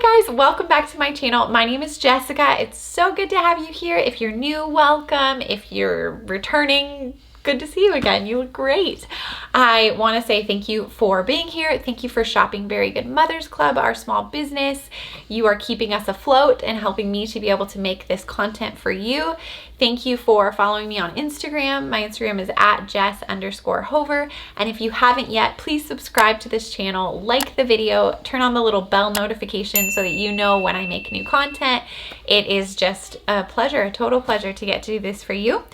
Hi guys, welcome back to my channel. My name is Jessica. It's so good to have you here. If you're new, welcome. If you're returning, good to see you again. You look great. I want to say thank you for being here. Thank you for shopping Very Good Mothers Club, our small business. You are keeping us afloat and helping me to be able to make this content for you. Thank you for following me on Instagram. My Instagram is at Jess_Hover. And if you haven't yet, please subscribe to this channel, like the video, turn on the little bell notification so that you know when I make new content. It is just a pleasure, a total pleasure to get to do this for you.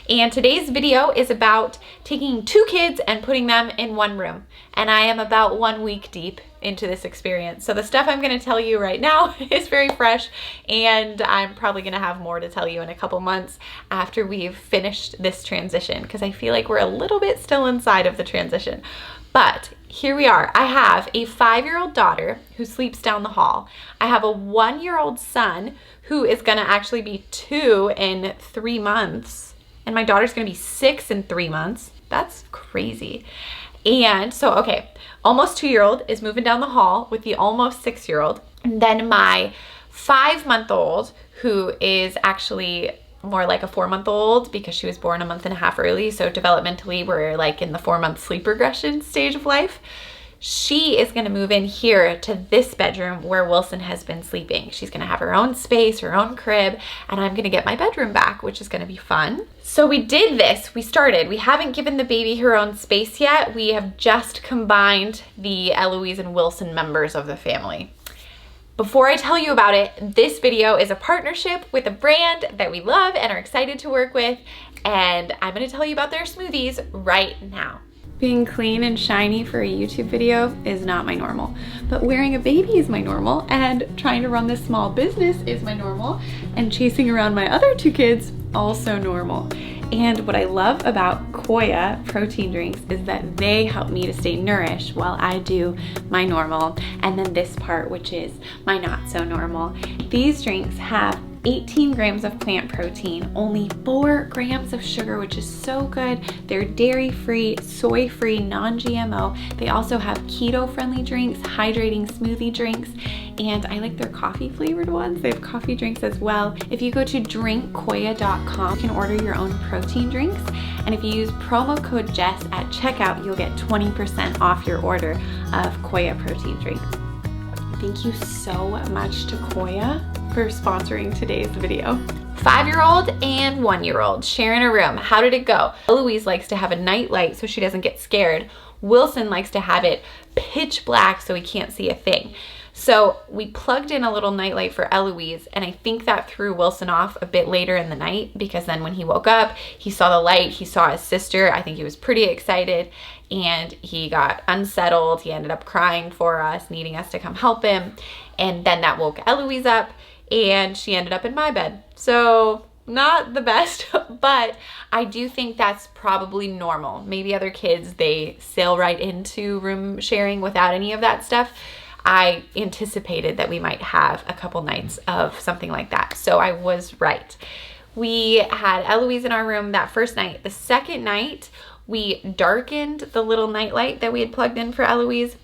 And today's video is about taking two kids and putting them in one room. And I am about 1 week deep into this experience. So the stuff I'm going to tell you right now is very fresh, and I'm probably going to have more to tell you in a couple months after we've finished this transition, because I feel like we're a little bit still inside of the transition. But here we are. I have a 5-year-old daughter who sleeps down the hall. I have a 1-year-old son who is going to actually be 2 in 3 months. And my daughter's going to be 6 in 3 months. That's crazy. And so, okay, almost 2-year-old is moving down the hall with the almost 6-year-old. And then my 5-month-old, who is actually more like a 4-month-old because she was born a month and a half early. So developmentally, we're like in the 4-month sleep regression stage of life. She is going to move in here to this bedroom where Wilson has been sleeping. She's going to have her own space, her own crib, and I'm going to get my bedroom back, which is going to be fun. So we did this. We started. We haven't given the baby her own space yet. We have just combined the Eloise and Wilson members of the family. Before I tell you about it, this video is a partnership with a brand that we love and are excited to work with, and I'm going to tell you about their smoothies right now. Being clean and shiny for a YouTube video is not my normal, but wearing a baby is my normal, and trying to run this small business is my normal, and chasing around my other 2 kids, also normal. And what I love about Koya protein drinks is that they help me to stay nourished while I do my normal, and then this part, which is my not so normal. These drinks have 18 grams of plant protein, only 4 grams of sugar, which is so good. They're dairy-free, soy-free, non-GMO. They also have keto-friendly drinks, hydrating smoothie drinks, and I like their coffee-flavored ones. They have coffee drinks as well. If you go to drinkkoya.com, you can order your own protein drinks, and if you use promo code Jess at checkout, you'll get 20% off your order of Koya protein drinks. Thank you so much to Koya for sponsoring today's video. 5-year-old and 1-year-old sharing a room. How did it go? Eloise likes to have a night light so she doesn't get scared. Wilson likes to have it pitch black so he can't see a thing. So we plugged in a little nightlight for Eloise, and I think that threw Wilson off a bit later in the night, because then when he woke up, he saw the light, he saw his sister. I think he was pretty excited, and he got unsettled. He ended up crying for us, needing us to come help him, and then that woke Eloise up, and she ended up in my bed. So not the best, but I do think that's probably normal. Maybe other kids, they sail right into room sharing without any of that stuff. I anticipated that we might have a couple nights of something like that, so I was right. We had Eloise in our room that first night. The second night, we darkened the little nightlight that we had plugged in for Eloise.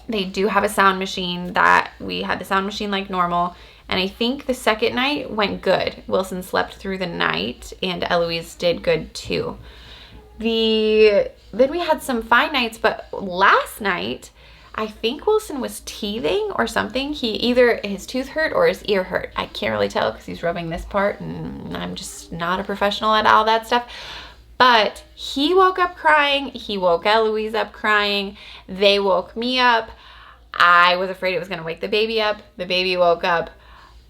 They do have a sound machine. That we had the sound machine like normal, and I think the second night went good. Wilson slept through the night, and Eloise did good too. Then we had some fine nights, but last night, I think Wilson was teething or something. Either his tooth hurt or his ear hurt. I can't really tell because he's rubbing this part, and I'm just not a professional at all that stuff. But he woke up crying. He woke Eloise up crying. They woke me up. I was afraid it was going to wake the baby up. The baby woke up.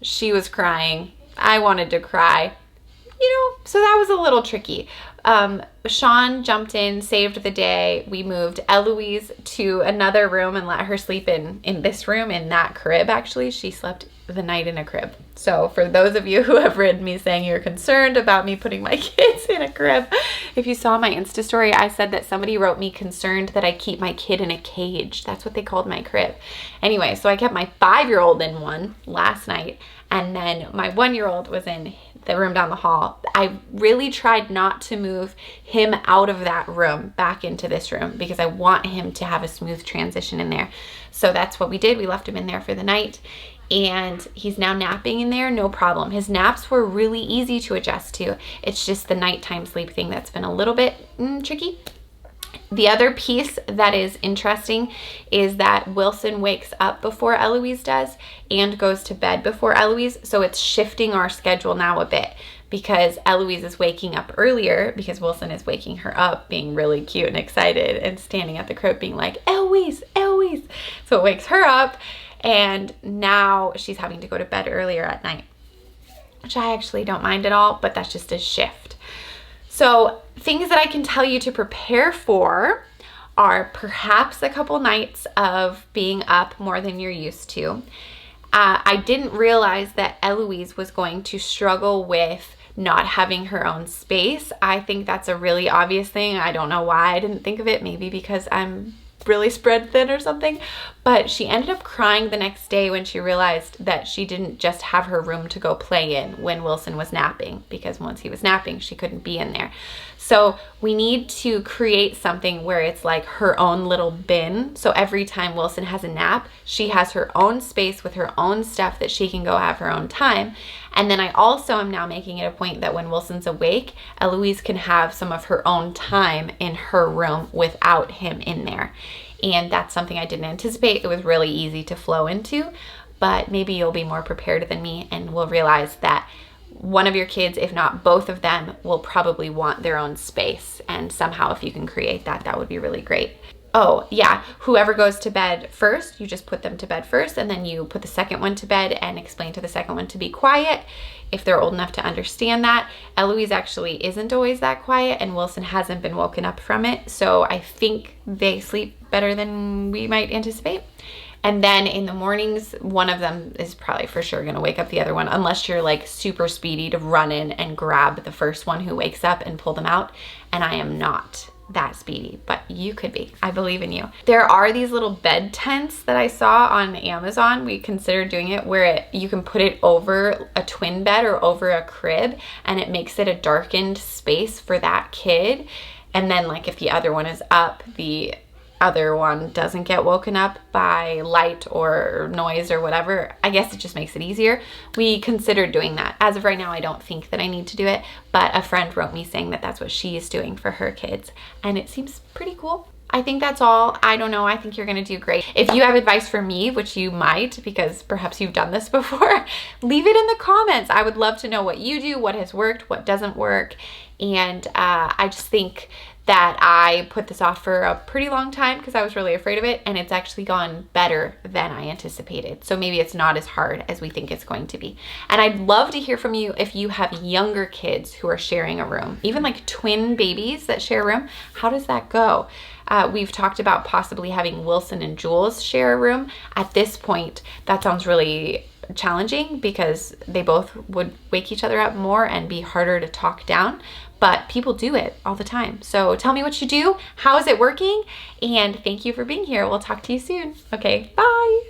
She was crying. I wanted to cry. So that was a little tricky. Sean jumped in, saved the day. We moved Eloise to another room and let her sleep in this room, in that crib. Actually, she slept the night in a crib. So for those of you who have read me saying you're concerned about me putting my kids in a crib, if you saw my Insta story, I said that somebody wrote me concerned that I keep my kid in a cage. That's what they called my crib. Anyway, so I kept my 5-year-old in one last night, and then my 1-year-old was in the room down the hall. I really tried not to move him out of that room back into this room because I want him to have a smooth transition in there. So that's what we did. We left him in there for the night, and he's now napping in there, no problem. His naps were really easy to adjust to. It's just the nighttime sleep thing that's been a little bit tricky. The other piece that is interesting is that Wilson wakes up before Eloise does and goes to bed before Eloise. So it's shifting our schedule now a bit because Eloise is waking up earlier because Wilson is waking her up, being really cute and excited and standing at the crib being like, Eloise, Eloise. So it wakes her up, and now she's having to go to bed earlier at night, which I actually don't mind at all, but that's just a shift. So things that I can tell you to prepare for are perhaps a couple nights of being up more than you're used to. I didn't realize that Eloise was going to struggle with not having her own space. I think that's a really obvious thing. I don't know why I didn't think of it, maybe because I'm really spread thin or something, but she ended up crying the next day when she realized that she didn't just have her room to go play in when Wilson was napping, because once he was napping she couldn't be in there. So we need to create something where it's like her own little bin. So every time Wilson has a nap, she has her own space with her own stuff that she can go have her own time. And then I also am now making it a point that when Wilson's awake, Eloise can have some of her own time in her room without him in there. And that's something I didn't anticipate. It was really easy to flow into, but maybe you'll be more prepared than me and will realize that one of your kids, if not both of them, will probably want their own space. And somehow if you can create that, that would be really great. Oh yeah, whoever goes to bed first, you just put them to bed first, and then you put the second one to bed and explain to the second one to be quiet if they're old enough to understand that. Eloise actually isn't always that quiet, and Wilson hasn't been woken up from it. So I think they sleep better than we might anticipate. And then in the mornings, one of them is probably for sure gonna wake up the other one, unless you're like super speedy to run in and grab the first one who wakes up and pull them out. And I am not that speedy, but you could be. I believe in you. There are these little bed tents that I saw on Amazon. We considered doing it where you can put it over a twin bed or over a crib, and it makes it a darkened space for that kid. And then like if the other one is up, the other one doesn't get woken up by light or noise or whatever. I guess it just makes it easier. We considered doing that. As of right now, I don't think that I need to do it, but a friend wrote me saying that that's what she is doing for her kids, and it seems pretty cool. I think that's all. I don't know. I think you're going to do great. If you have advice for me, which you might, because perhaps you've done this before, leave it in the comments. I would love to know what you do, what has worked, what doesn't work. And I just think that I put this off for a pretty long time because I was really afraid of it, and it's actually gone better than I anticipated. So maybe it's not as hard as we think it's going to be. And I'd love to hear from you if you have younger kids who are sharing a room, even like twin babies that share a room. How does that go? We've talked about possibly having Wilson and Jules share a room. At this point, that sounds really challenging because they both would wake each other up more and be harder to talk down. But people do it all the time. So tell me what you do. How is it working? And thank you for being here. We'll talk to you soon. Okay, bye.